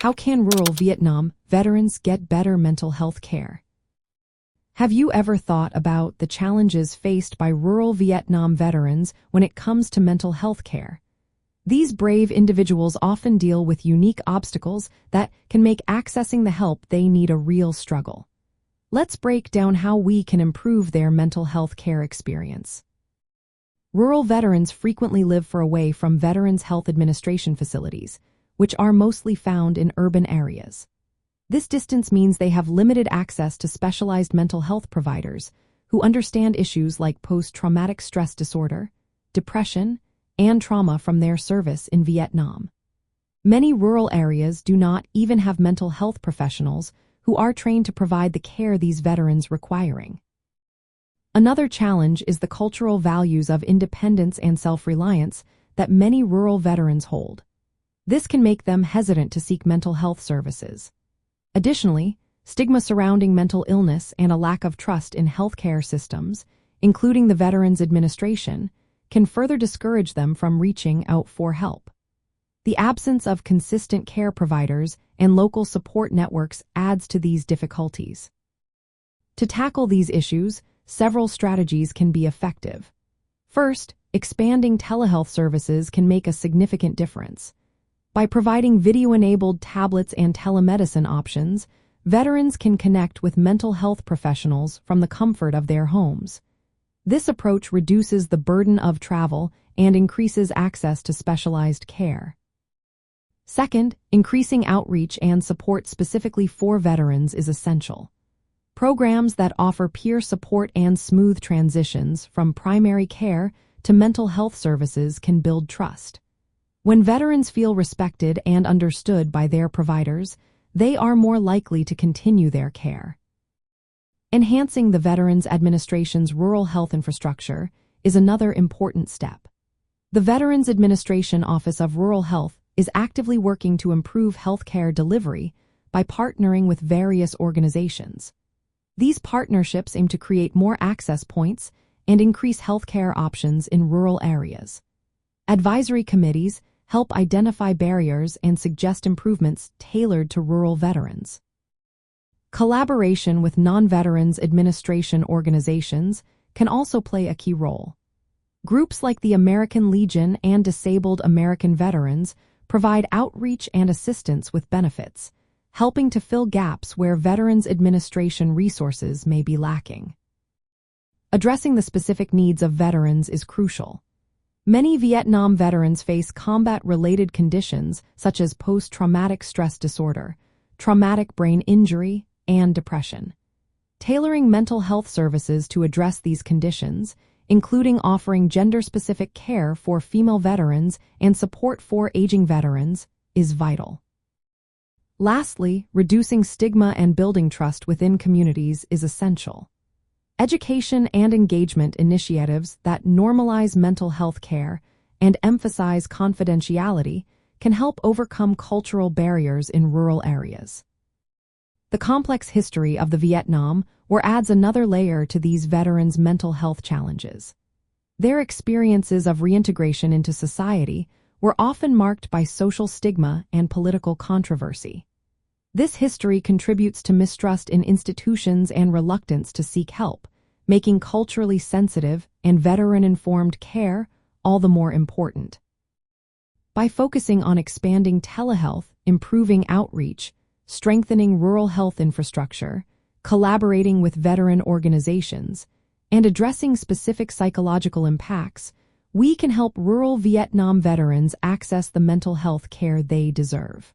How can rural Vietnam veterans get better mental health care? Have you ever thought about the challenges faced by rural Vietnam veterans when it comes to mental health care? These brave individuals often deal with unique obstacles that can make accessing the help they need a real struggle. Let's break down how we can improve their mental health care experience. Rural veterans frequently live far away from Veterans Health Administration facilities, which are mostly found in urban areas. This distance means they have limited access to specialized mental health providers who understand issues like post-traumatic stress disorder, depression, and trauma from their service in Vietnam. Many rural areas do not even have mental health professionals who are trained to provide the care these veterans requiring. Another challenge is the cultural values of independence and self-reliance that many rural veterans hold. This can make them hesitant to seek mental health services. Additionally, stigma surrounding mental illness and a lack of trust in healthcare systems, including the Veterans Administration, can further discourage them from reaching out for help. The absence of consistent care providers and local support networks adds to these difficulties. To tackle these issues, several strategies can be effective. First, expanding telehealth services can make a significant difference. By providing video-enabled tablets and telemedicine options, veterans can connect with mental health professionals from the comfort of their homes. This approach reduces the burden of travel and increases access to specialized care. Second, increasing outreach and support specifically for veterans is essential. Programs that offer peer support and smooth transitions from primary care to mental health services can build trust. When veterans feel respected and understood by their providers, they are more likely to continue their care. Enhancing the Veterans Administration's rural health infrastructure is another important step. The Veterans Administration Office of Rural Health is actively working to improve healthcare delivery by partnering with various organizations. These partnerships aim to create more access points and increase healthcare options in rural areas. Advisory committees help identify barriers and suggest improvements tailored to rural veterans. Collaboration with non-Veterans Administration organizations can also play a key role. Groups like the American Legion and Disabled American Veterans provide outreach and assistance with benefits, helping to fill gaps where Veterans Administration resources may be lacking. Addressing the specific needs of veterans is crucial. Many Vietnam veterans face combat-related conditions such as post-traumatic stress disorder, traumatic brain injury, and depression. Tailoring mental health services to address these conditions, including offering gender-specific care for female veterans and support for aging veterans, is vital. Lastly, reducing stigma and building trust within communities is essential. Education and engagement initiatives that normalize mental health care and emphasize confidentiality can help overcome cultural barriers in rural areas. The complex history of the Vietnam War adds another layer to these veterans' mental health challenges. Their experiences of reintegration into society were often marked by social stigma and political controversy. This history contributes to mistrust in institutions and reluctance to seek help, making culturally sensitive and veteran-informed care all the more important. By focusing on expanding telehealth, improving outreach, strengthening rural health infrastructure, collaborating with veteran organizations, and addressing specific psychological impacts, we can help rural Vietnam veterans access the mental health care they deserve.